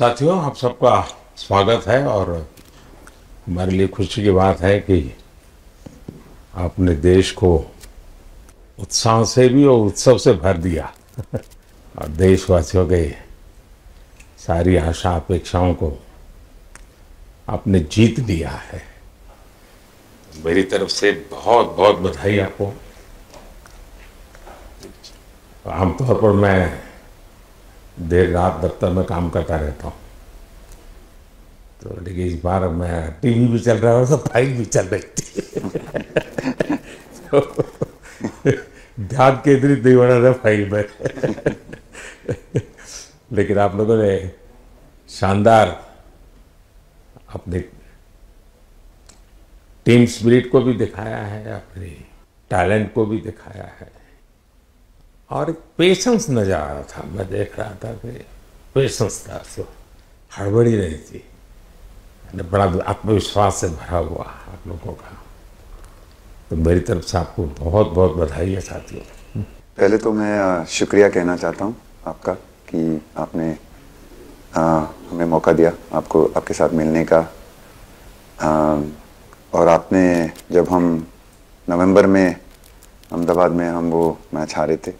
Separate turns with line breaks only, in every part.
साथियों, आप सबका स्वागत है और हमारे लिए खुशी की बात है कि आपने देश को उत्साह से भी और उत्सव से भर दिया और देशवासियों के सारी आशा अपेक्षाओं को आपने जीत लिया है। मेरी तरफ से बहुत बहुत बधाई आपको। आमतौर पर मैं देर रात दफ्तर में काम करता रहता हूँ, तो लेकिन इस बार मैं टीवी भी चल रहा है और फाइल भी चल रही थी तो ध्यान केंद्रित नहीं हो रहा था फाइल में लेकिन आप लोगों ने शानदार अपने टीम स्पिरिट को भी दिखाया है, अपने टैलेंट को भी दिखाया है और एक पेशेंस नजर आ रहा था। मैं देख रहा था कि पेशेंस था, तो हड़बड़ी नहीं थी, बड़ा आत्मविश्वास से भरा हुआ आप लोगों का। तो मेरी तरफ से आपको बहुत बहुत बधाई है साथियों।
पहले तो मैं शुक्रिया कहना चाहता हूँ आपका कि आपने हमें मौका दिया आपको आपके साथ मिलने का। और आपने जब हम नवंबर में अहमदाबाद में हम वो मैच हारे थे,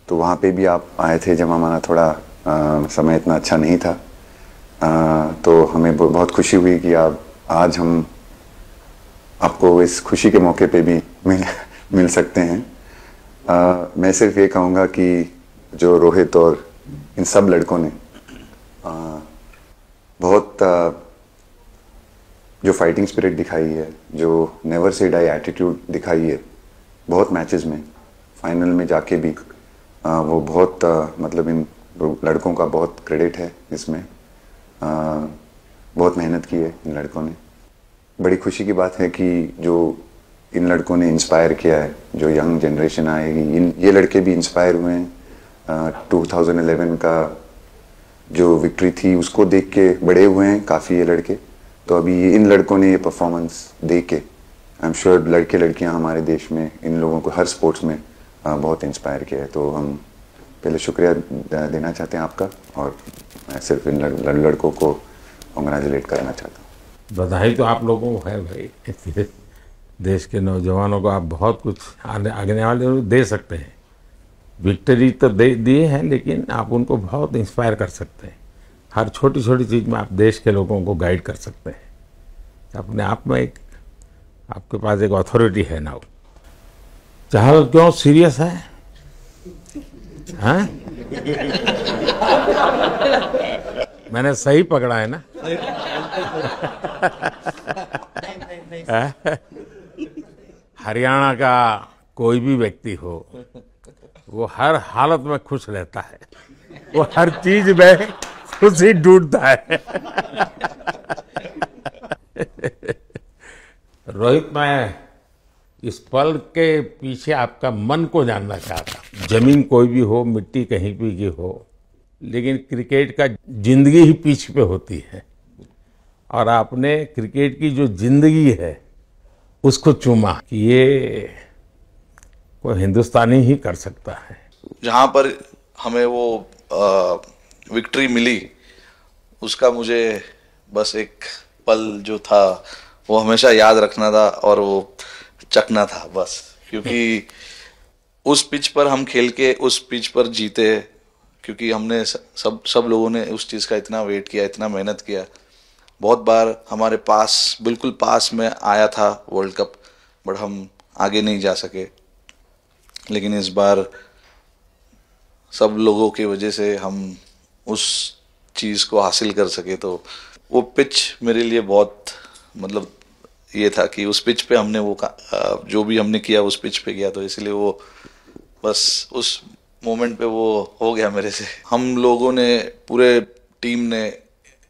तो वहाँ पे भी आप आए थे जब हमारा थोड़ा समय इतना अच्छा नहीं था। तो हमें बहुत खुशी हुई कि आप आज हम आपको इस खुशी के मौके पे भी मिल सकते हैं। मैं सिर्फ ये कहूँगा कि जो रोहित और इन सब लड़कों ने बहुत जो फाइटिंग स्पिरिट दिखाई है, जो नेवर से डाई एटीट्यूड दिखाई है बहुत मैचेस में, फाइनल में जाके भी वो बहुत मतलब इन लड़कों का बहुत क्रेडिट है इसमें। बहुत मेहनत की है इन लड़कों ने। बड़ी खुशी की बात है कि जो इन लड़कों ने इंस्पायर किया है, जो यंग जनरेशन आएगी, ये लड़के भी इंस्पायर हुए हैं। 2011 का जो विक्ट्री थी उसको देख के बड़े हुए हैं काफ़ी ये लड़के। तो अभी इन लड़कों ने ये परफॉर्मेंस दे के आई एम श्योर लड़के लड़कियां हमारे देश में इन लोगों को हर स्पोर्ट्स में बहुत इंस्पायर किया है। तो हम पहले शुक्रिया देना चाहते हैं आपका, और मैं सिर्फ इन लड़कों को कांग्रेचुलेट करना चाहता हूँ।
बधाई तो आप लोगों को है भाई। देश के नौजवानों को आप बहुत कुछ आगे वाले दे सकते हैं। विक्ट्री तो दे दिए हैं, लेकिन आप उनको बहुत इंस्पायर कर सकते हैं। हर छोटी छोटी चीज़ में आप देश के लोगों को गाइड कर सकते हैं। अपने आप में एक आपके पास एक अथॉरिटी है ना। चाहे क्यों सीरियस है, हाँ? मैंने सही पकड़ा है ना? हरियाणा का कोई भी व्यक्ति हो, वो हर हालत में खुश रहता है, वो हर चीज में खुशी ढूंढता है। रोहित, मैं इस पल के पीछे आपका मन को जानना चाहता। जमीन कोई भी हो, मिट्टी कहीं भी की हो, लेकिन क्रिकेट का जिंदगी ही पिच पे होती है और आपने क्रिकेट की जो जिंदगी है उसको चुमा कि ये कोई हिंदुस्तानी ही कर सकता है।
जहाँ पर हमें वो विक्ट्री मिली, उसका मुझे बस एक पल जो था वो हमेशा याद रखना था और वो चखना था बस। क्योंकि उस पिच पर हम खेल के उस पिच पर जीते, क्योंकि हमने सब लोगों ने उस चीज़ का इतना वेट किया, इतना मेहनत किया। बहुत बार हमारे पास, बिल्कुल पास में आया था वर्ल्ड कप, बट हम आगे नहीं जा सके। लेकिन इस बार सब लोगों की वजह से हम उस चीज़ को हासिल कर सके। तो वो पिच मेरे लिए बहुत मतलब ये था कि उस पिच पे हमने वो जो भी हमने किया उस पिच पे किया, तो इसलिए वो बस उस मोमेंट पे वो हो गया मेरे से। हम लोगों ने, पूरे टीम ने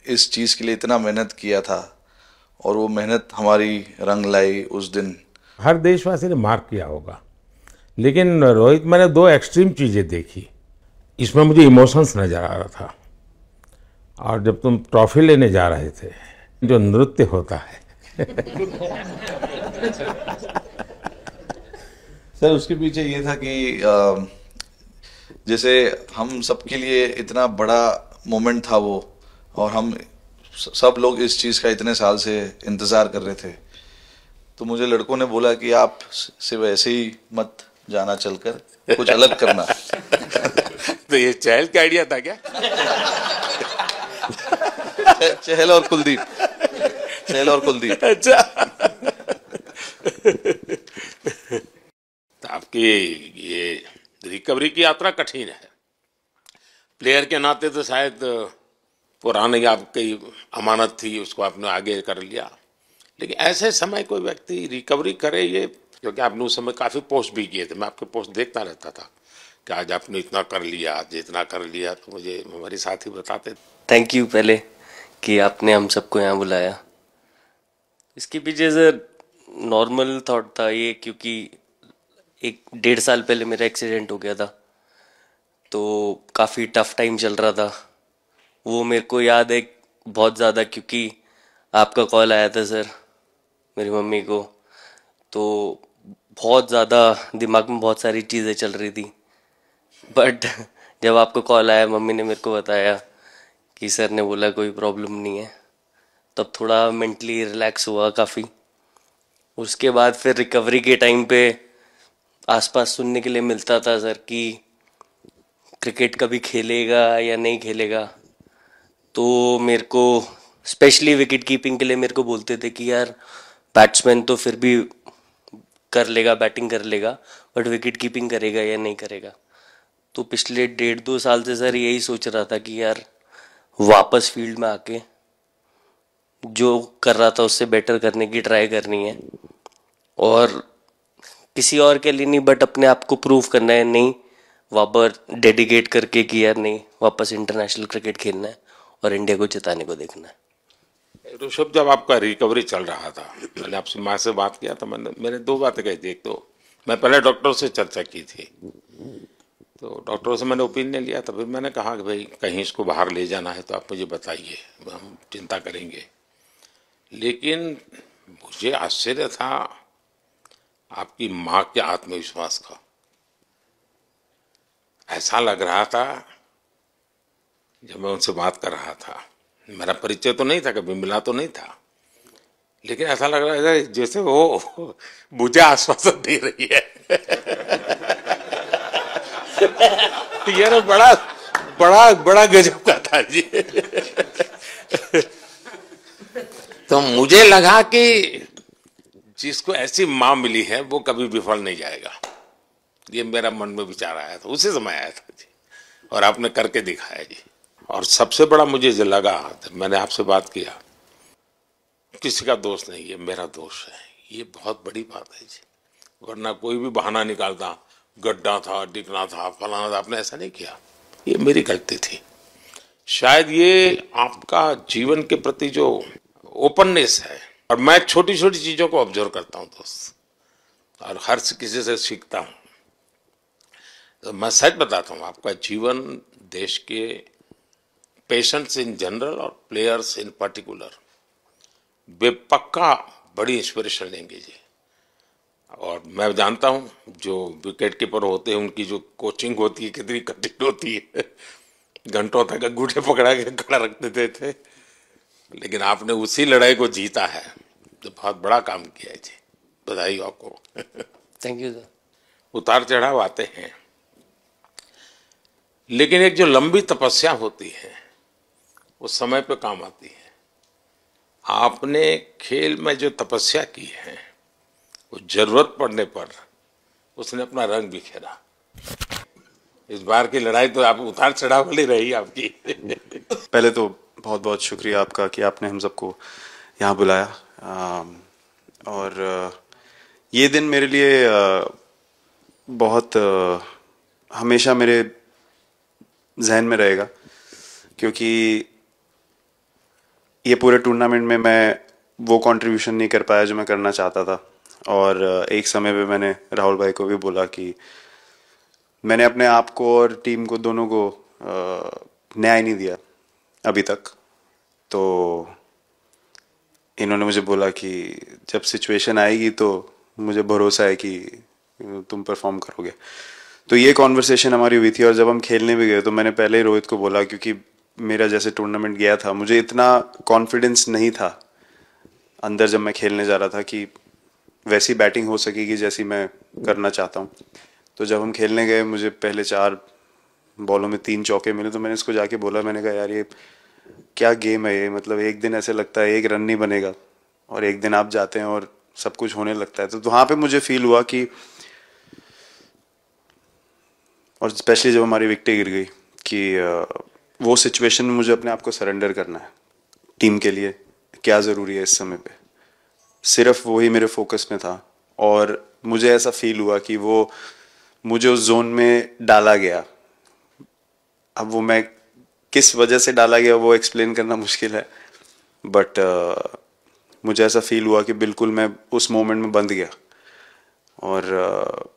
इस चीज़ के लिए इतना मेहनत किया था और वो मेहनत हमारी रंग लाई उस दिन।
हर देशवासी ने मार्क किया होगा, लेकिन रोहित, मैंने दो एक्सट्रीम चीज़ें देखी। इसमें मुझे इमोशंस नजर आ रहा था, और जब तुम ट्रॉफी लेने जा रहे थे, जो नृत्य होता है
सर, उसके पीछे ये था कि जैसे हम सबके लिए इतना बड़ा मोमेंट था वो, और हम सब लोग इस चीज़ का इतने साल से इंतज़ार कर रहे थे। तो मुझे लड़कों ने बोला कि आप सिर्फ ऐसे ही मत जाना, चलकर कुछ अलग करना।
तो ये चहल का आइडिया था क्या?
चहल और कुलदीप, चहल और कुलदीप।
अच्छा। तो आपकी ये रिकवरी की यात्रा कठिन है। प्लेयर के नाते तो शायद पुरानी आपकी अमानत थी, उसको आपने आगे कर लिया, लेकिन ऐसे समय कोई व्यक्ति रिकवरी करे, ये क्योंकि आपने उस समय काफ़ी पोस्ट भी किए थे, मैं आपके पोस्ट देखता रहता था कि आज आपने इतना कर लिया, आज इतना कर लिया, तो मुझे हमारे साथी बताते।
थैंक यू पहले कि आपने हम सबको यहाँ बुलाया। इसके पीछे सर नॉर्मल थॉट था ये, क्योंकि 1-1.5 साल पहले मेरा एक्सीडेंट हो गया था, तो काफ़ी टफ टाइम चल रहा था। वो मेरे को याद है बहुत ज़्यादा, क्योंकि आपका कॉल आया था सर मेरी मम्मी को, तो बहुत ज़्यादा दिमाग में बहुत सारी चीज़ें चल रही थी। बट जब आपका कॉल आया, मम्मी ने मेरे को बताया कि सर ने बोला कोई प्रॉब्लम नहीं है, तब थोड़ा मेंटली रिलैक्स हुआ काफ़ी। उसके बाद फिर रिकवरी के टाइम पे आसपास सुनने के लिए मिलता था सर कि क्रिकेट कभी खेलेगा या नहीं खेलेगा, तो मेरे को स्पेशली विकेट कीपिंग के लिए मेरे को बोलते थे कि यार बैट्समैन तो फिर भी कर लेगा, बैटिंग कर लेगा, बट विकेट कीपिंग करेगा या नहीं करेगा। तो पिछले 1.5-2 साल से सर यही सोच रहा था कि यार वापस फील्ड में आके जो कर रहा था उससे बेटर करने की ट्राई करनी है, और किसी और के लिए नहीं बट अपने आप को प्रूव करना है, नहीं वापस डेडिकेट करके कि यार नहीं, वापस इंटरनेशनल क्रिकेट खेलना है और इंडिया को जिताने को देखना है।
ऋषभ, जब आपका रिकवरी चल रहा था, मैंने आपसे माँ से बात किया था, मैंने 2 बातें कही थी। एक तो मैं पहले डॉक्टर से चर्चा की थी, तो डॉक्टरों से मैंने ओपिनियन लिया था, फिर मैंने कहा कि भाई कहीं इसको बाहर ले जाना है तो आप मुझे बताइए, हम चिंता करेंगे। लेकिन मुझे आश्चर्य था आपकी माँ के आत्मविश्वास का। ऐसा लग रहा था जब मैं उनसे बात कर रहा था, मेरा परिचय तो नहीं था, कभी मिला तो नहीं था, लेकिन ऐसा लग रहा था जैसे वो मुझे आश्वासन दे रही है। यार बड़ा बड़ा बड़ा गजब का था जी। तो मुझे लगा कि जिसको ऐसी माँ मिली है वो कभी विफल नहीं जाएगा, ये मेरा मन में विचार आया था, उसी समय आया था जी, और आपने करके दिखाया जी। और सबसे बड़ा मुझे जो लगा, मैंने आपसे बात किया, किसी का दोष नहीं, ये मेरा दोष है, ये बहुत बड़ी बात है जी। वरना कोई भी बहाना निकालता, गड्ढा था, डिगना था, फलाना था, आपने ऐसा नहीं किया, ये मेरी गलती थी। शायद ये आपका जीवन के प्रति जो ओपननेस है, और मैं छोटी छोटी चीजों को ऑब्जर्व करता हूँ दोस्त, और हर किसी से सीखता हूँ। तो मैं सच बताता हूँ, आपका जीवन देश के पेशेंट्स इन जनरल और प्लेयर्स इन पर्टिकुलर वे पक्का बड़ी इंस्पिरेशन लेंगे जी। और मैं जानता हूँ जो विकेट कीपर होते हैं उनकी जो कोचिंग होती है कितनी कठिन होती है, घंटों तक अंगूठे पकड़ा के खड़ा रख देते थे, लेकिन आपने उसी लड़ाई को जीता है, तो बहुत बड़ा काम किया है जी, बधाई हो आपको।
Thank you sir.
उतार चढ़ाव आते हैं, लेकिन एक जो लंबी तपस्या होती है वो समय पे काम आती है। आपने खेल में जो तपस्या की है वो जरूरत पड़ने पर उसने अपना रंग बिखेरा। इस बार की लड़ाई तो आप उतार चढ़ाव वाली रही आपकी।
पहले तो बहुत बहुत शुक्रिया आपका कि आपने हम सबको यहाँ बुलाया, और ये दिन मेरे लिए बहुत हमेशा मेरे जहन में रहेगा, क्योंकि ये पूरे टूर्नामेंट में मैं वो कंट्रीब्यूशन नहीं कर पाया जो मैं करना चाहता था। और एक समय पे मैंने राहुल भाई को भी बोला कि मैंने अपने आप को और टीम को दोनों को न्याय नहीं दिया अभी तक। तो इन्होंने मुझे बोला कि जब सिचुएशन आएगी तो मुझे भरोसा है कि तुम परफॉर्म करोगे। तो ये कॉन्वर्सेशन हमारी हुई थी, और जब हम खेलने भी गए तो मैंने पहले ही रोहित को बोला, क्योंकि मेरा जैसे टूर्नामेंट गया था, मुझे इतना कॉन्फिडेंस नहीं था अंदर जब मैं खेलने जा रहा था कि वैसी बैटिंग हो सकेगी जैसी मैं करना चाहता हूँ। तो जब हम खेलने गए, मुझे पहले 4 बॉलों में 3 चौके मिले, तो मैंने इसको जाके बोला, मैंने कहा यार ये क्या गेम है ये, मतलब एक दिन ऐसे लगता है 1 रन नहीं बनेगा और एक दिन आप जाते हैं और सब कुछ होने लगता है। तो वहाँ पे मुझे फील हुआ कि, और स्पेशली जब हमारी विकेट गिर गई, कि वो सिचुएशन में मुझे अपने आप को सरेंडर करना है। टीम के लिए क्या ज़रूरी है इस समय पे, सिर्फ वही मेरे फोकस में था। और मुझे ऐसा फील हुआ कि वो मुझे उस जोन में डाला गया। अब वो मैं किस वजह से डाला गया वो एक्सप्लेन करना मुश्किल है, बट मुझे ऐसा फील हुआ कि बिल्कुल मैं उस मोमेंट में बंध गया। और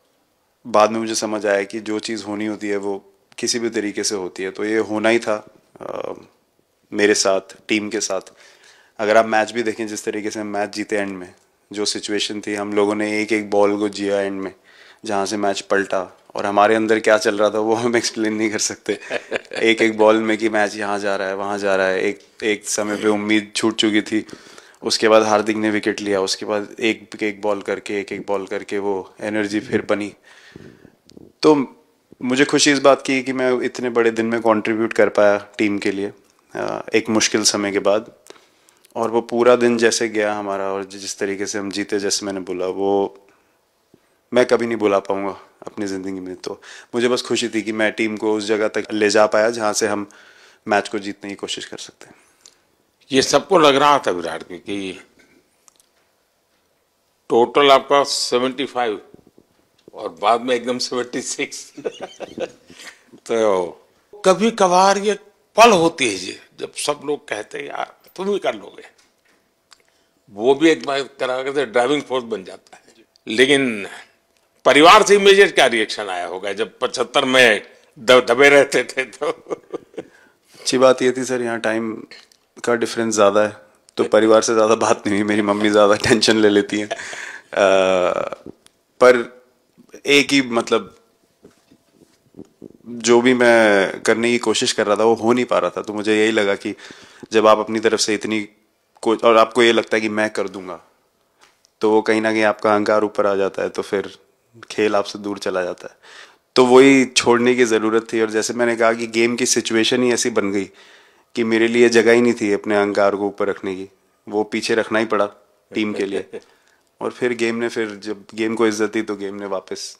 बाद में मुझे समझ आया कि जो चीज़ होनी होती है वो किसी भी तरीके से होती है। तो ये होना ही था मेरे साथ, टीम के साथ। अगर आप मैच भी देखें, जिस तरीके से हम मैच जीते एंड में, जो सिचुएशन थी, हम लोगों ने एक एक बॉल को जिया एंड में, जहाँ से मैच पलटा, और हमारे अंदर क्या चल रहा था वो हम एक्सप्लेन नहीं कर सकते। एक एक बॉल में कि मैच यहाँ जा रहा है, वहाँ जा रहा है। एक समय पे उम्मीद छूट चुकी थी, उसके बाद हार्दिक ने विकेट लिया, उसके बाद एक एक बॉल करके वो एनर्जी फिर बनी। तो मुझे खुशी इस बात की कि मैं इतने बड़े दिन में कंट्रीब्यूट कर पाया टीम के लिए, एक मुश्किल समय के बाद। और वो पूरा दिन जैसे गया हमारा, और जिस तरीके से हम जीते, जैसे मैंने बोला, वो मैं कभी नहीं भुला पाऊंगा अपनी ज़िंदगी में। तो मुझे बस खुशी थी कि मैं टीम को उस जगह तक ले जा पाया जहाँ से हम मैच को जीतने की कोशिश कर सकते हैं।
ये सबको लग रहा था विराट की कि टोटल आपका 75 और बाद में एकदम 76। तो कभी कभार ये पल होती है जी, जब सब लोग कहते हैं यार तुम ही कर लोगे, वो भी एक बार करा करके ड्राइविंग फोर्स बन जाता है। लेकिन परिवार से इमीडिएट क्या रिएक्शन आया होगा जब 75 में दबे रहते थे? तो
अच्छी बात ये थी सर, यहाँ टाइम का डिफरेंस ज़्यादा है, तो परिवार से ज़्यादा बात नहीं हुई। मेरी मम्मी ज़्यादा टेंशन ले लेती हैं। पर एक ही, मतलब जो भी मैं करने की कोशिश कर रहा था वो हो नहीं पा रहा था। तो मुझे यही लगा कि जब आप अपनी तरफ से इतनी और आपको ये लगता है कि मैं कर दूंगा, तो वो कहीं ना कहीं आपका अहंकार ऊपर आ जाता है, तो फिर खेल आपसे दूर चला जाता है। तो वही छोड़ने की ज़रूरत थी। और जैसे मैंने कहा कि गेम की सिचुएशन ही ऐसी बन गई कि मेरे लिए जगह ही नहीं थी अपने अहंकार को ऊपर रखने की, वो पीछे रखना ही पड़ा टीम के लिए। और फिर गेम ने, फिर जब गेम को इज्जत दी तो गेम ने वापस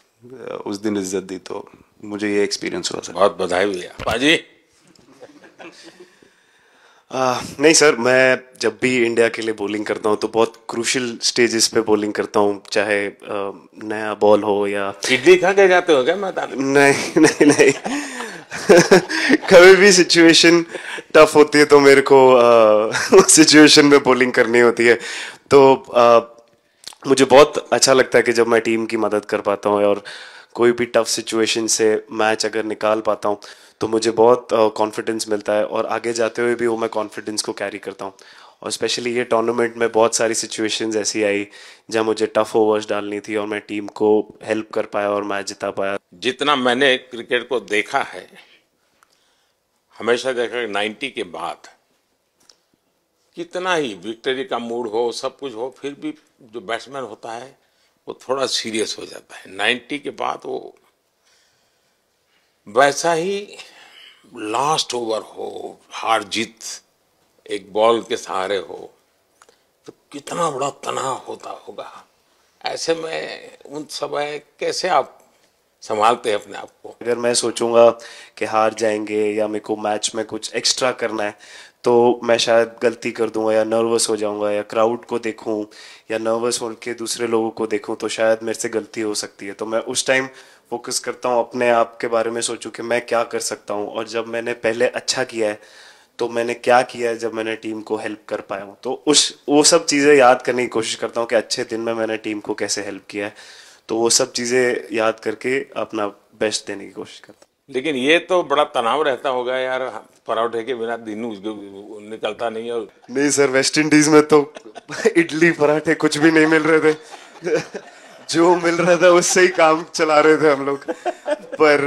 उस दिन इज्जत दी। तो मुझे ये एक्सपीरियंस हुआ सर।
बहुत बधाई भैया। पाजी
नहीं सर, मैं जब भी इंडिया के लिए बॉलिंग करता हूँ तो बहुत क्रूशियल स्टेजेस पे बॉलिंग करता हूँ, चाहे नया बॉल हो या
इडली खा के जाते हो क्या मैदान में?
नहीं कभी भी सिचुएशन टफ होती है तो मेरे को सिचुएशन में बॉलिंग करनी होती है। तो मुझे बहुत अच्छा लगता है कि जब मैं टीम की मदद कर पाता हूँ और कोई भी टफ सिचुएशन से मैच अगर निकाल पाता हूँ तो मुझे बहुत कॉन्फिडेंस मिलता है, और आगे जाते हुए भी वो मैं कॉन्फिडेंस को कैरी करता हूँ। और स्पेशली ये टूर्नामेंट में बहुत सारी सिचुएशंस ऐसी आई जहाँ मुझे टफ ओवर्स डालनी थी और मैं टीम को हेल्प कर पाया और मैच जिता पाया।
जितना मैंने क्रिकेट को देखा है, हमेशा देखा 90 के बाद कितना ही विक्ट्री का मूड हो, सब कुछ हो, फिर भी जो बैट्समैन होता है वो थोड़ा सीरियस हो जाता है। 90 के बाद वो वैसा ही लास्ट ओवर हो, हार जीत एक बॉल के सहारे हो, तो कितना बड़ा तनाव होता होगा। ऐसे में उन समय कैसे आप संभालते हैं अपने आप को?
अगर मैं सोचूंगा कि हार जाएंगे या मेरे को मैच में कुछ एक्स्ट्रा करना है तो मैं शायद गलती कर दूंगा या नर्वस हो जाऊंगा, या क्राउड को देखूं या नर्वस होकर दूसरे लोगों को देखूं तो शायद मेरे से गलती हो सकती है। तो मैं उस टाइम फोकस करता हूं अपने आप के बारे में, सोचूं कि मैं क्या कर सकता हूं, और जब मैंने पहले अच्छा किया है तो मैंने क्या किया है जब मैंने टीम को हेल्प कर पाया हूँ। तो वो सब चीज़ें याद करने की कोशिश करता हूँ कि अच्छे दिन में मैंने टीम को कैसे हेल्प किया है। तो वो सब चीज़ें याद करके अपना बेस्ट देने की कोशिश करता हूँ।
लेकिन ये तो बड़ा तनाव रहता होगा यार, पराठे के बिना दिन निकलता नहीं। और
नहीं सर, वेस्ट इंडीज में तो इडली पराठे कुछ भी नहीं मिल रहे थे। जो मिल रहा था उससे ही काम चला रहे थे हम लोग। पर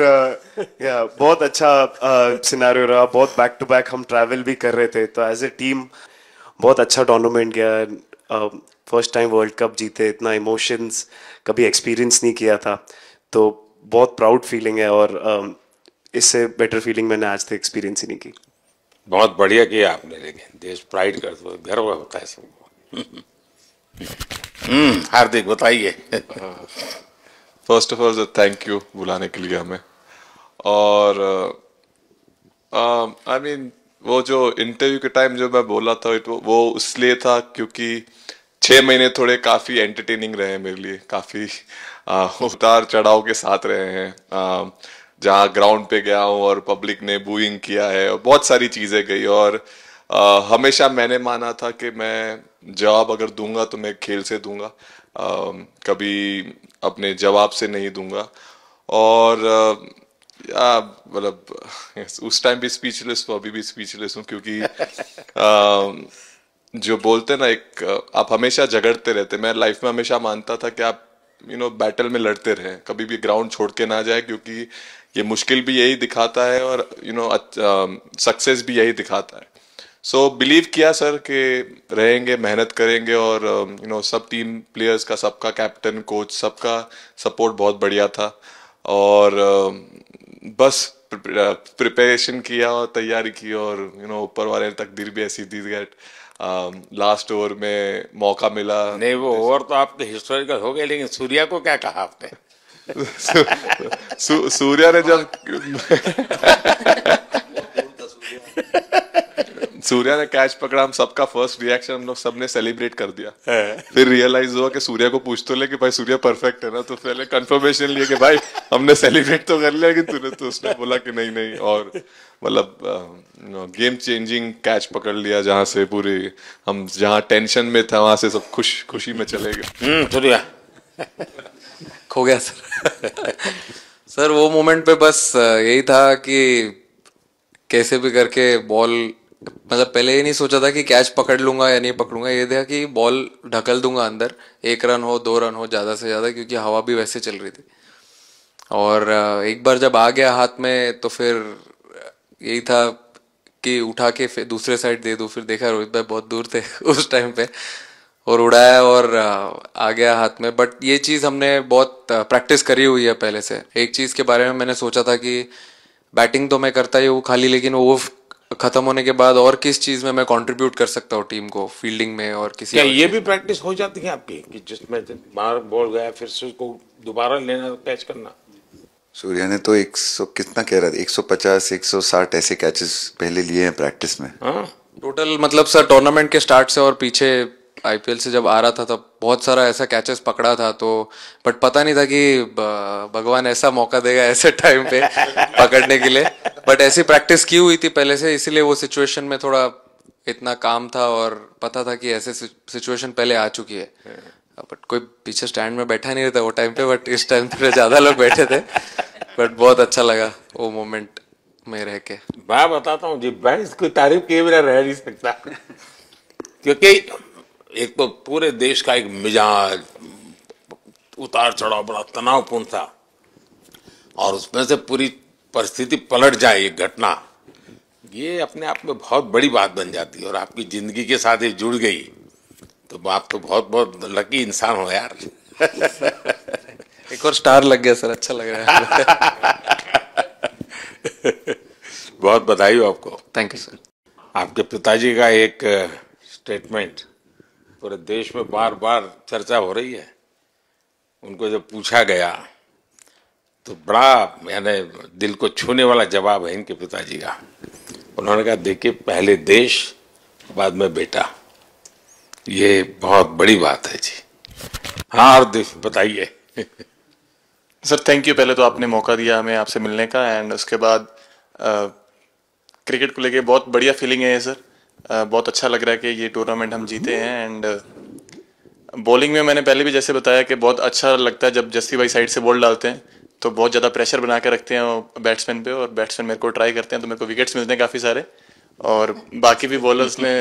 या बहुत अच्छा सिनेरियो रहा, बहुत बैक टू बैक हम ट्रैवल भी कर रहे थे, तो एज ए टीम बहुत अच्छा टूर्नामेंट गया। फर्स्ट टाइम वर्ल्ड कप जीते, इतना इमोशंस कभी एक्सपीरियंस नहीं किया था, तो बहुत प्राउड फीलिंग है, और इससे बेटर फीलिंग मैंने आज तक एक्सपीरियंस ही नहीं की।
बहुत बढ़िया किया आपने, लेकिन देश प्राइड कर दो, गर्व होता है सबको। हार्दिक बताइए।
First of all thank you बुलाने के लिए हमें। और आई मीन वो जो इंटरव्यू के टाइम जो मैं बोला था वो इसलिए था क्योंकि 6 महीने थोड़े काफी एंटरटेनिंग रहे हैं मेरे लिए, काफी उतार चढ़ाव के साथ रहे हैं। जहाँ ग्राउंड पे गया हूँ और पब्लिक ने बूइंग किया है और बहुत सारी चीजें गई, और हमेशा मैंने माना था कि मैं जवाब अगर दूंगा तो मैं खेल से दूंगा, कभी अपने जवाब से नहीं दूंगा। और मतलब उस टाइम भी स्पीचलेस हूँ, अभी भी स्पीचलेस हूँ, क्योंकि जो बोलते ना एक आप हमेशा झगड़ते रहते। मैं लाइफ में हमेशा मानता था कि आप बैटल में लड़ते रहें, कभी भी ग्राउंड छोड़ के ना जाए, क्योंकि ये मुश्किल भी यही दिखाता है और सक्सेस भी यही दिखाता है। सो बिलीव किया सर कि रहेंगे, मेहनत करेंगे, और सब टीम प्लेयर्स का, सबका कैप्टन कोच सबका सपोर्ट बहुत बढ़िया था, और बस प्रिपरेशन किया और तैयारी की, और ऊपर वाले ने तकदीर भी ऐसी दी दैट लास्ट ओवर में मौका मिला।
नहीं, वो ओवर तो आपके हिस्टोरिकल हो गए, लेकिन सूर्या को क्या कहा आपने?
सूर्या ने जब सूर्या ने कैच पकड़ा, हम सबका फर्स्ट रिएक्शन हम लोग सबने सेलिब्रेट कर दिया। फिर रियलाइज हुआ कि सूर्या को पूछ तो ले कि भाई सूर्या परफेक्ट है ना, तो पहले कंफर्मेशन लिए कि भाई हमने सेलिब्रेट तो कर लिया, कि तूने, तो उसने बोला कि नहीं नहीं, और मतलब गेम चेंजिंग कैच पकड़ लिया, जहाँ से पूरी हम जहाँ टेंशन में था वहां से सब खुशी में चले गए।
सूर्या
खो गया सर। सर वो मोमेंट पे बस यही था कि कैसे भी करके बॉल, मतलब पहले ये नहीं सोचा था कि कैच पकड़ लूंगा या नहीं पकड़ूंगा, ये था कि बॉल ढकल दूंगा अंदर, 1 रन हो 2 रन हो ज्यादा से ज्यादा, क्योंकि हवा भी वैसे चल रही थी। और एक बार जब आ गया हाथ में तो फिर यही था कि उठा के फिर दूसरे साइड दे दूं। फिर देखा रोहित भाई बहुत दूर थे उस टाइम पे, और उड़ाया और आ गया हाथ में। बट ये चीज़ हमने बहुत प्रैक्टिस करी हुई है पहले से। एक चीज़ के बारे में मैंने सोचा था कि बैटिंग तो मैं करता ही हूँ खाली, लेकिन वो खत्म होने के बाद और किस चीज़ में मैं कंट्रीब्यूट कर सकता हूँ टीम को, फील्डिंग में और किसी।
क्या ये भी प्रैक्टिस हो जाती है आपकी कि जिसमें बाहर बॉल गया फिर से उसको दोबारा लेना, कैच करना?
सूर्या ने तो 100 कितना कह रहा था, 150 160 ऐसे कैचेस पहले लिए हैं प्रैक्टिस में।
टोटल मतलब सर टूर्नामेंट के स्टार्ट से और पीछे आईपीएल से जब आ रहा था तब बहुत सारा ऐसा कैचेस पकड़ा था, तो बट पता नहीं था कि भगवान ऐसा मौका देगा ऐसे टाइम पे पकड़ने के लिए। बट ऐसी प्रैक्टिस की हुई थी पहले से, इसीलिए वो सिचुएशन में थोड़ा इतना काम था और पता था कि ऐसे सिचुएशन पहले आ चुकी है। बट कोई पीछे स्टैंड में बैठा नहीं रहता वो टाइम पे, बट इस टाइम पे ज्यादा लोग बैठे थे। बट बहुत अच्छा लगा वो मोमेंट में रह के।
मैं बताता हूँ जी, मैं इसकी तारीफ किए बिना रह नहीं सकता, क्योंकि एक तो पूरे देश का एक मिजाज उतार चढ़ाव बड़ा तनावपूर्ण था, और उसमें से पूरी परिस्थिति पलट जाए, ये घटना, ये अपने आप में बहुत बड़ी बात बन जाती है, और आपकी जिंदगी के साथ ये जुड़ गई, तो आप तो बहुत बहुत लकी इंसान हो यार।
एक और स्टार लग गया सर, अच्छा लग रहा है।
बहुत बधाई हो आपको।
Thank you sir.
आपके पिताजी का एक स्टेटमेंट पूरे देश में बार बार चर्चा हो रही है। उनको जब पूछा गया तो बड़ा यानी दिल को छूने वाला जवाब है इनके पिताजी का। उन्होंने कहा, देखिए पहले देश बाद में बेटा, ये बहुत बड़ी बात है जी। हाँ, और बताइए।
सर थैंक यू, पहले तो आपने मौका दिया हमें आपसे मिलने का, एंड उसके बाद क्रिकेट को लेके बहुत बढ़िया फीलिंग है ये सर। बहुत अच्छा लग रहा है कि ये टूर्नामेंट हम जीते हैं। एंड बॉलिंग में मैंने पहले भी जैसे बताया कि बहुत अच्छा लगता है जब जस्सी भाई साइड से बॉल डालते हैं, तो बहुत ज़्यादा प्रेशर बना के रखते हैं बैट्समैन पे, और बैट्समैन मेरे को ट्राई करते हैं तो मेरे को विकेट्स मिलते हैं काफ़ी सारे। और बाकी भी बॉलर्स ने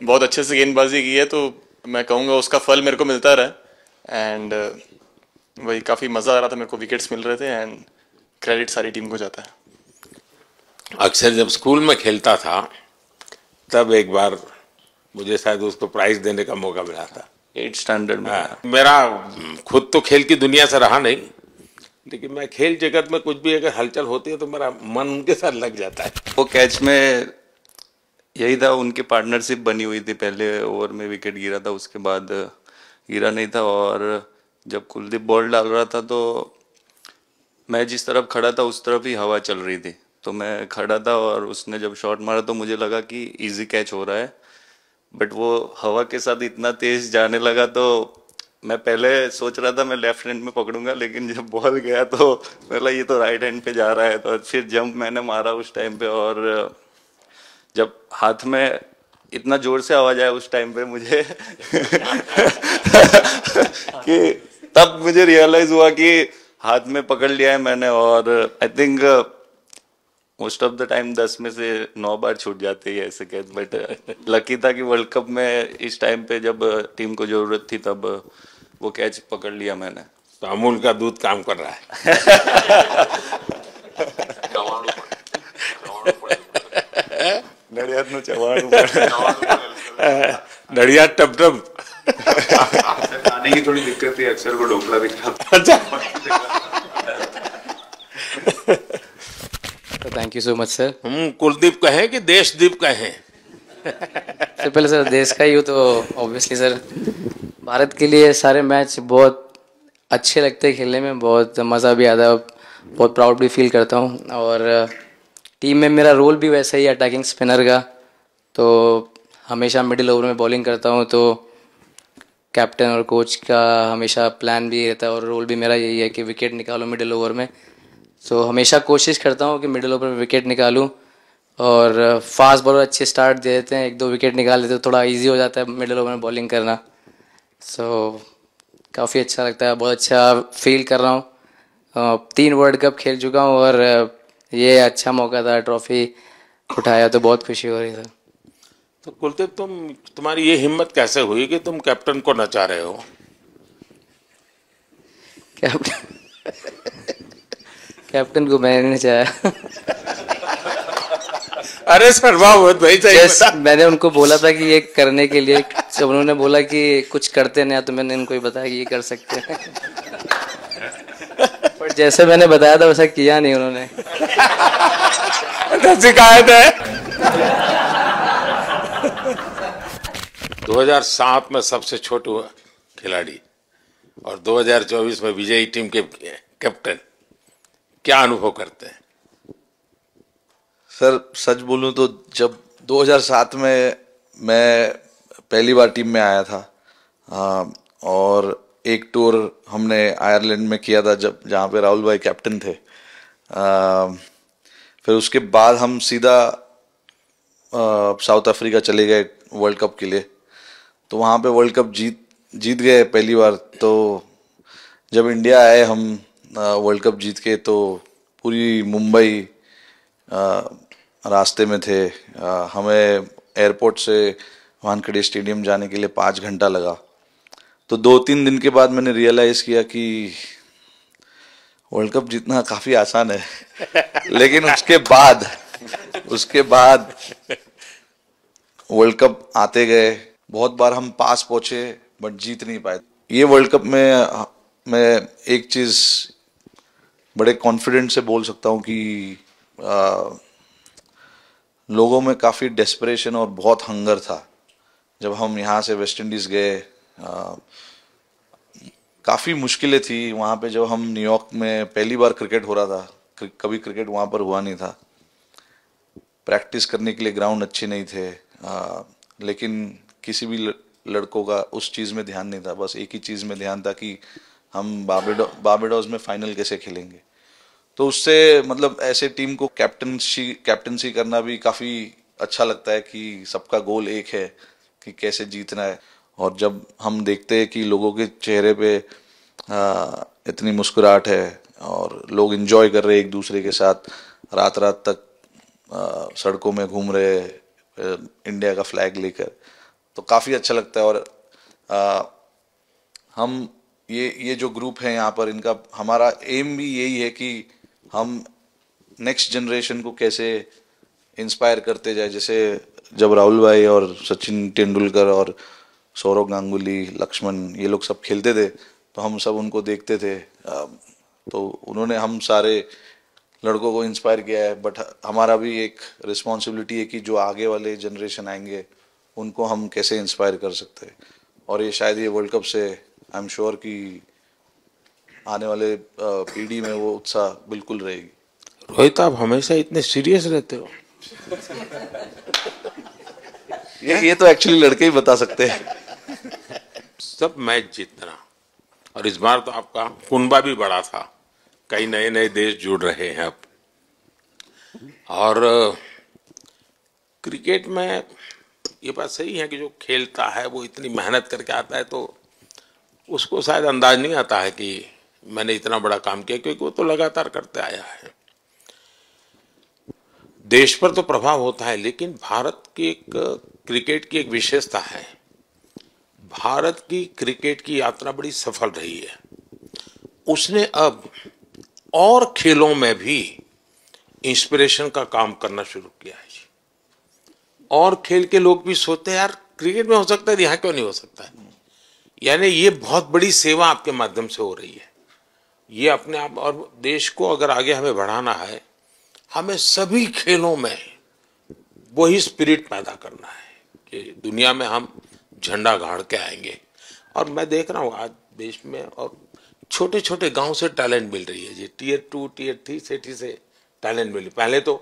बहुत अच्छे से गेंदबाजी की है, तो मैं कहूँगा उसका फल मेरे को मिलता रहा। एंड वही काफ़ी मज़ा आ रहा था मेरे को, विकेट्स मिल रहे थे एंड क्रेडिट सारी टीम को जाता है।
अक्सर जब स्कूल में खेलता था तब एक बार मुझे शायद उसको प्राइज देने का मौका मिला था
8th स्टैंडर्ड में।
मेरा खुद तो खेल की दुनिया से रहा नहीं, लेकिन मैं खेल जगत में कुछ भी अगर हलचल होती है तो मेरा मन उनके साथ लग जाता है।
वो कैच में यही था, उनकी पार्टनरशिप बनी हुई थी, पहले ओवर में विकेट गिरा था, उसके बाद गिरा नहीं था। और जब कुलदीप बॉल डाल रहा था तो मैं जिस तरफ खड़ा था उस तरफ ही हवा चल रही थी, तो मैं खड़ा था और उसने जब शॉट मारा तो मुझे लगा कि इजी कैच हो रहा है, बट वो हवा के साथ इतना तेज जाने लगा तो मैं पहले सोच रहा था मैं लेफ्ट हैंड में पकड़ूंगा, लेकिन जब बॉल गया तो बोला ये तो राइट हैंड पे जा रहा है, तो फिर जंप मैंने मारा उस टाइम पे। और जब हाथ में इतना जोर से आवाज आया उस टाइम पे मुझे कि तब मुझे रियलाइज हुआ कि हाथ में पकड़ लिया है मैंने। और I think most of the time 10 में से 9 बार छूट जाते हैं ऐसे कैच, बट लकी था कि वर्ल्ड कप में इस टाइम पे जब टीम को जरूरत थी तब वो कैच पकड़ लिया मैंने।
तो अमूल का दूध काम कर रहा है। नड़िया टप टप
खाने की थोड़ी दिक्कत थी, अक्सर को ढोकला दिखा।
अच्छा,
thank you so much sir.
Kuldeep कहें कि देशदीप कहें?
सबसे पहले सर देश का ही हो तो ऑब्वियसली सर भारत के लिए सारे मैच बहुत अच्छे लगते हैं खेलने में, बहुत मज़ा भी आता है, बहुत प्राउड भी फील करता हूँ। और टीम में मेरा रोल भी वैसा ही अटैकिंग स्पिनर का, तो हमेशा मिडिल ओवर में बॉलिंग करता हूँ, तो कैप्टन और कोच का हमेशा प्लान भी रहता है और रोल भी मेरा यही है कि विकेट निकालो मिडिल ओवर में। सो हमेशा कोशिश करता हूँ कि मिडिल ओवर में विकेट निकालूँ, और फास्ट बॉलर अच्छे स्टार्ट दे देते हैं, 1-2 विकेट निकाल देते तो थोड़ा इजी हो जाता है मिडिल ओवर में बॉलिंग करना। सो काफ़ी अच्छा लगता है, बहुत अच्छा फील कर रहा हूँ। 3 वर्ल्ड कप खेल चुका हूँ और ये अच्छा मौका था, ट्रॉफी उठाया तो बहुत खुशी हो रही है।
तो कुलदीप तुम्हारी ये हिम्मत कैसे हुई कि तुम कैप्टन को नचा रहे हो?
कैप्टन को मैंने नहीं चाहा।
अरे सर वाह भाई सही।
मैंने उनको बोला था कि ये करने के लिए, जब उन्होंने बोला कि कुछ करते नहीं तो मैंने इनको ही बताया कि ये कर सकते हैं। पर जैसे मैंने बताया था वैसा किया नहीं उन्होंने।
शिकायत है। 2007 में सबसे छोटे खिलाड़ी और 2024 में विजयी टीम के कैप्टन, क्या अनुभव करते हैं?
सर सच बोलूं तो जब 2007 में मैं पहली बार टीम में आया था और एक टूर हमने आयरलैंड में किया था जब जहाँ पे राहुल भाई कैप्टन थे, फिर उसके बाद हम सीधा साउथ अफ्रीका चले गए वर्ल्ड कप के लिए, तो वहाँ पे वर्ल्ड कप जीत गए पहली बार। तो जब इंडिया आए हम वर्ल्ड कप जीत के, तो पूरी मुंबई रास्ते में थे, हमें एयरपोर्ट से वानखेड़े स्टेडियम जाने के लिए 5 घंटा लगा। तो 2-3 दिन के बाद मैंने रियलाइज किया कि वर्ल्ड कप जीतना काफी आसान है। लेकिन उसके बाद वर्ल्ड कप आते गए, बहुत बार हम पास पहुंचे बट जीत नहीं पाए। ये वर्ल्ड कप में मैं एक चीज बड़े कॉन्फिडेंट से बोल सकता हूँ कि लोगों में काफ़ी डेस्परेशन और बहुत हंगर था। जब हम यहाँ से वेस्ट इंडीज़ गए, काफ़ी मुश्किलें थी वहाँ पे। जब हम न्यूयॉर्क में पहली बार क्रिकेट हो रहा था, कभी क्रिकेट वहाँ पर हुआ नहीं था, प्रैक्टिस करने के लिए ग्राउंड अच्छे नहीं थे, लेकिन किसी भी लड़कों का उस चीज़ में ध्यान नहीं था। बस एक ही चीज़ में ध्यान था कि हम बारबाडोस में फाइनल कैसे खेलेंगे। तो उससे मतलब ऐसे टीम को कैप्टनसी करना भी काफ़ी अच्छा लगता है कि सबका गोल एक है कि कैसे जीतना है। और जब हम देखते हैं कि लोगों के चेहरे पे इतनी मुस्कुराहट है और लोग एंजॉय कर रहे हैं एक दूसरे के साथ, रात रात तक सड़कों में घूम रहे इंडिया का फ्लैग लेकर, तो काफ़ी अच्छा लगता है। और हम ये जो ग्रुप है यहाँ पर, इनका हमारा एम भी यही है कि हम नेक्स्ट जनरेशन को कैसे इंस्पायर करते जाए। जैसे जब राहुल भाई और सचिन तेंदुलकर और सौरव गांगुली, लक्ष्मण, ये लोग सब खेलते थे तो हम सब उनको देखते थे, तो उन्होंने हम सारे लड़कों को इंस्पायर किया है। बट हमारा भी एक रिस्पॉन्सिबिलिटी है कि जो आगे वाले जनरेशन आएंगे उनको हम कैसे इंस्पायर कर सकते हैं। और ये शायद ये वर्ल्ड कप से आई एम श्योर कि आने वाले पीढ़ी में वो उत्साह बिल्कुल रहेगी।
रोहित, आप हमेशा इतने सीरियस रहते हो।
ये तो एक्चुअली लड़के ही बता सकते हैं।
सब मैच जीतना, और इस बार तो आपका कुनबा भी बड़ा था, कई नए नए देश जुड़ रहे हैं अब। और क्रिकेट में ये बात सही है कि जो खेलता है वो इतनी मेहनत करके आता है, तो उसको शायद अंदाज नहीं आता है कि मैंने इतना बड़ा काम किया, क्योंकि वो तो लगातार करते आया है। देश पर तो प्रभाव होता है, लेकिन भारत की एक क्रिकेट की एक विशेषता है, भारत की क्रिकेट की यात्रा बड़ी सफल रही है। उसने अब और खेलों में भी इंस्पिरेशन का काम करना शुरू किया है। और खेल के लोग भी सोचते हैं यार क्रिकेट में हो सकता है, यहाँ क्यों नहीं हो सकता है। यानी ये बहुत बड़ी सेवा आपके माध्यम से हो रही है। ये अपने आप, और देश को अगर आगे हमें बढ़ाना है, हमें सभी खेलों में वही स्पिरिट पैदा करना है कि दुनिया में हम झंडा गाड़ के आएंगे। और मैं देख रहा हूँ आज देश में और छोटे छोटे गांव से टैलेंट मिल रही है जी, टियर 2 टियर 3 सिटी से टैलेंट मिली। पहले तो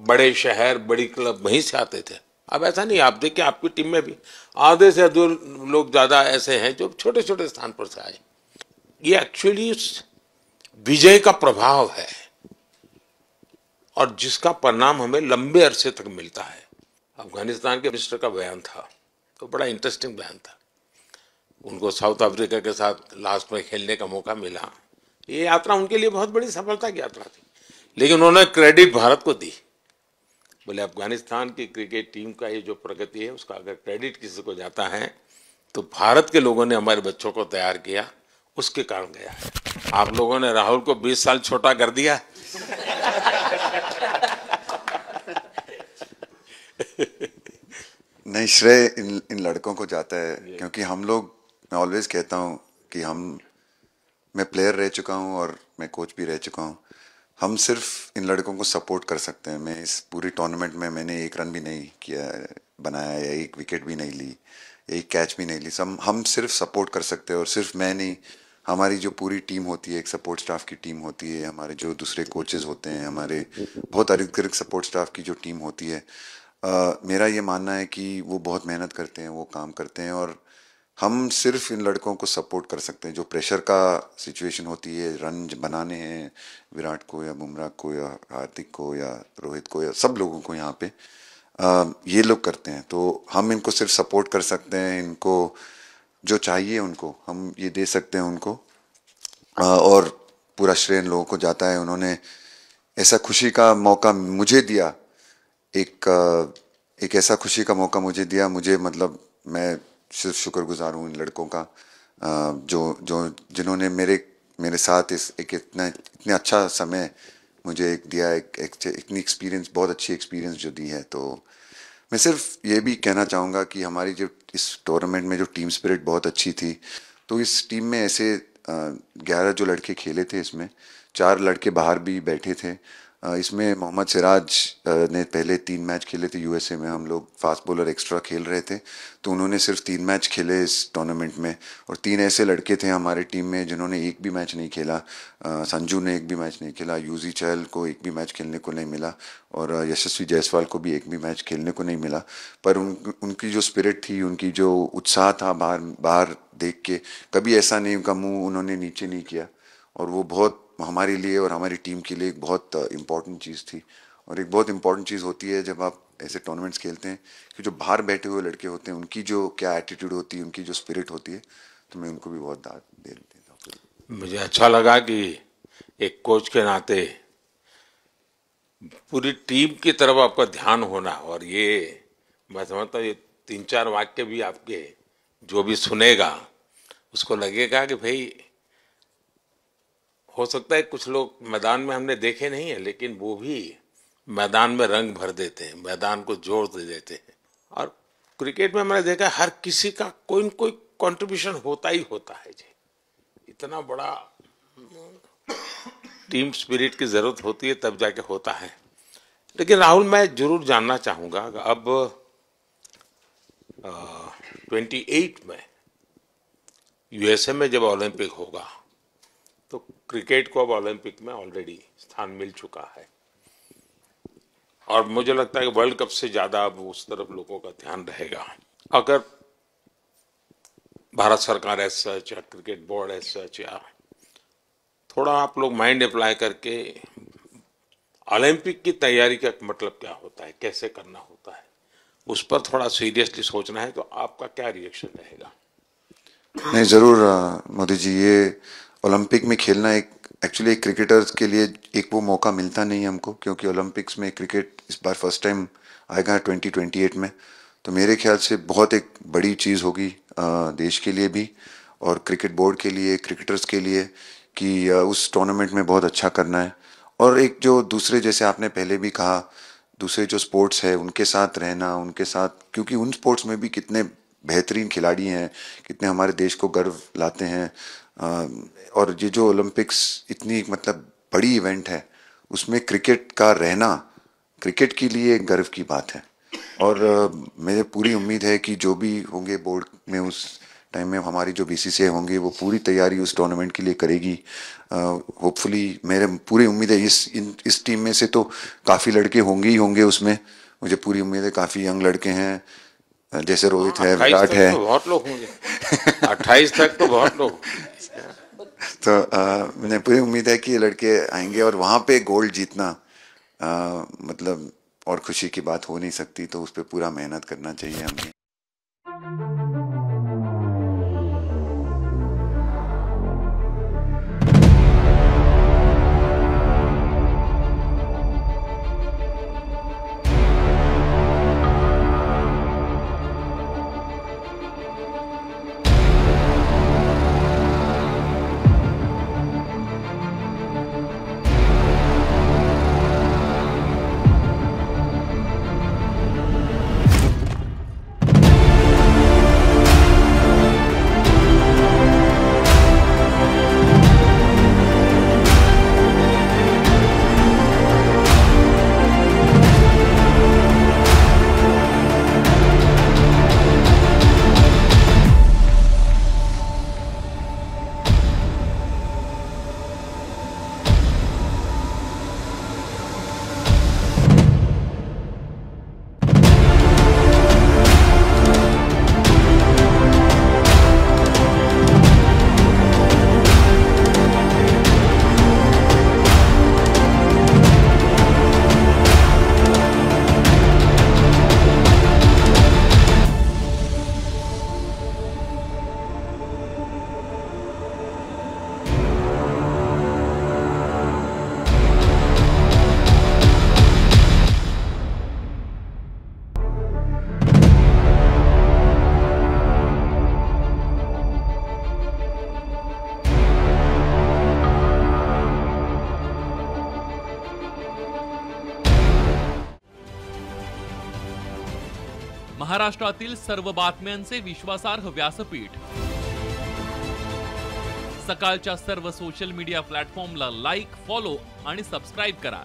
बड़े शहर, बड़ी क्लब वहीं से आते थे, अब ऐसा नहीं। आप देखिए आपकी टीम में भी आधे से अधिक लोग ज्यादा ऐसे हैं जो छोटे छोटे स्थान पर से आए। ये एक्चुअली विजय का प्रभाव है, और जिसका परिणाम हमें लंबे अरसे तक मिलता है। अफगानिस्तान के मिनिस्टर का बयान था, तो बड़ा इंटरेस्टिंग बयान था। उनको साउथ अफ्रीका के साथ लास्ट में खेलने का मौका मिला। ये यात्रा उनके लिए बहुत बड़ी सफलता की यात्रा थी, लेकिन उन्होंने क्रेडिट भारत को दी। बोले अफगानिस्तान की क्रिकेट टीम का ये जो प्रगति है, उसका अगर क्रेडिट किसी को जाता है तो भारत के लोगों ने हमारे बच्चों को तैयार किया, उसके कारण गया है। आप लोगों ने राहुल को 20 साल छोटा कर दिया।
नहीं, श्रेय इन लड़कों को जाता है, क्योंकि हम लोग, मैं ऑलवेज कहता हूँ कि मैं प्लेयर रह चुका हूँ और मैं कोच भी रह चुका हूँ। हम सिर्फ इन लड़कों को सपोर्ट कर सकते हैं। मैं इस पूरी टूर्नामेंट में मैंने एक रन भी नहीं किया, बनाया, या एक विकेट भी नहीं ली, एक कैच भी नहीं ली। हम सिर्फ सपोर्ट कर सकते हैं। और सिर्फ मैं नहीं, हमारी जो पूरी टीम होती है, एक सपोर्ट स्टाफ की टीम होती है, हमारे जो दूसरे कोचेस होते हैं, हमारे बहुत अधिक सपोर्ट स्टाफ की जो टीम होती है, मेरा ये मानना है कि वो बहुत मेहनत करते हैं, वो काम करते हैं, और हम सिर्फ इन लड़कों को सपोर्ट कर सकते हैं। जो प्रेशर का सिचुएशन होती है, रन बनाने हैं विराट को या बुमराह को या हार्दिक को या रोहित को या सब लोगों को, यहाँ पे ये लोग करते हैं। तो हम इनको सिर्फ सपोर्ट कर सकते हैं। इनको जो चाहिए उनको हम ये दे सकते हैं उनको, और पूरा श्रेय इन लोगों को जाता है। उन्होंने ऐसा खुशी का मौका मुझे दिया, एक ऐसा खुशी का मौका मुझे दिया। मुझे मतलब मैं सिर्फ शुक्रगुजार हूँ इन लड़कों का, जिन्होंने मेरे साथ इतने अच्छा समय मुझे दिया, इतनी एक्सपीरियंस, बहुत अच्छी एक्सपीरियंस जो दी है। तो मैं सिर्फ ये भी कहना चाहूँगा कि हमारी जो इस टूर्नामेंट में जो टीम स्पिरिट बहुत अच्छी थी। तो इस टीम में ऐसे 11 जो लड़के खेले थे, इसमें 4 लड़के बाहर भी बैठे थे। इसमें मोहम्मद सिराज ने पहले 3 मैच खेले थे यूएसए में। हम लोग फास्ट बॉलर एक्स्ट्रा खेल रहे थे, तो उन्होंने सिर्फ 3 मैच खेले इस टूर्नामेंट में। और 3 ऐसे लड़के थे हमारे टीम में जिन्होंने एक भी मैच नहीं खेला। संजू ने एक भी मैच नहीं खेला, यूजी चहल को एक भी मैच खेलने को नहीं मिला, और यशस्वी जायसवाल को भी एक भी मैच खेलने को नहीं मिला। पर उनकी जो स्पिरिट थी, उनकी जो उत्साह था, बाहर देख के कभी ऐसा नहीं, उनका मुँह उन्होंने नीचे नहीं किया। और वो बहुत हमारे लिए और हमारी टीम के लिए एक बहुत इम्पॉर्टेंट चीज़ थी। और एक बहुत इम्पॉर्टेंट चीज़ होती है जब आप ऐसे टूर्नामेंट्स खेलते हैं, कि जो बाहर बैठे हुए लड़के होते हैं, उनकी जो क्या एटीट्यूड होती है, उनकी जो स्पिरिट होती है, तो मैं उनको भी बहुत दाद दे देता हूँ।
मुझे अच्छा लगा कि एक कोच के नाते पूरी टीम की तरफ आपका ध्यान होना। और ये मैं समझता हूँ ये 3-4 वाक्य भी आपके जो भी सुनेगा उसको लगेगा कि भाई हो सकता है कुछ लोग मैदान में हमने देखे नहीं है, लेकिन वो भी मैदान में रंग भर देते हैं, मैदान को जोड़ दे देते हैं। और क्रिकेट में मैंने देखा हर किसी का कोई न कोई कंट्रीब्यूशन होता ही होता है जी। इतना बड़ा टीम स्पिरिट की जरूरत होती है तब जाके होता है। लेकिन राहुल, मैं जरूर जानना चाहूंगा, अब 28 में यूएसए में जब ओलंपिक होगा तो क्रिकेट को अब ओलंपिक में ऑलरेडी स्थान मिल चुका है और मुझे लगता है कि वर्ल्ड कप से ज्यादा अब उस तरफ लोगों का ध्यान रहेगा। अगर भारत सरकार एज सच या क्रिकेट बोर्ड एज सच या थोड़ा आप लोग माइंड अप्लाई करके ओलंपिक की तैयारी का मतलब क्या होता है, कैसे करना होता है, उस पर थोड़ा सीरियसली सोचना है, तो आपका क्या रिएक्शन रहेगा?
नहीं, ज़रूर मोदी जी, ये ओलंपिक में खेलना एक्चुअली एक क्रिकेटर्स के लिए एक वो मौका मिलता नहीं है हमको, क्योंकि ओलंपिक्स में क्रिकेट इस बार फर्स्ट टाइम आएगा 2028 में। तो मेरे ख्याल से बहुत एक बड़ी चीज़ होगी देश के लिए भी और क्रिकेट बोर्ड के लिए, क्रिकेटर्स के लिए, कि उस टूर्नामेंट में बहुत अच्छा करना है। और एक जो दूसरे, जैसे आपने पहले भी कहा, दूसरे जो स्पोर्ट्स है उनके साथ रहना, उनके साथ, क्योंकि उन स्पोर्ट्स में भी कितने बेहतरीन खिलाड़ी हैं, कितने हमारे देश को गर्व लाते हैं। और ये जो ओलंपिक्स इतनी मतलब बड़ी इवेंट है, उसमें क्रिकेट का रहना क्रिकेट के लिए गर्व की बात है। और मुझे पूरी उम्मीद है कि जो भी होंगे बोर्ड में उस टाइम में, हमारी जो बीसीसीआई होंगी वो पूरी तैयारी उस टूर्नामेंट के लिए करेगी। होपफुली मेरे पूरी उम्मीद है इस टीम में से तो काफ़ी लड़के होंगे ही होंगे उसमें, मुझे पूरी उम्मीद है। काफ़ी यंग लड़के हैं, जैसे रोहित है, विराट है,
तो बहुत लोग होंगे 28 तक तो बहुत लोग।
तो मुझे पूरी उम्मीद है कि ये लड़के आएंगे और वहाँ पे गोल्ड जीतना मतलब और खुशी की बात हो नहीं सकती। तो उस पर पूरा मेहनत करना चाहिए हमें।
महाराष्ट्रातील सर्व बातम्यांचे विश्वासार्ह व्यासपीठ, सकाळच्या सर्व सोशल मीडिया प्लॅटफॉर्मला लाईक, फॉलो आणि सबस्क्राईब करा।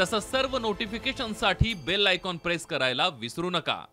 तसंच सर्व नोटिफिकेशनसाठी बेल आयकॉन प्रेस करायला विसरू नका।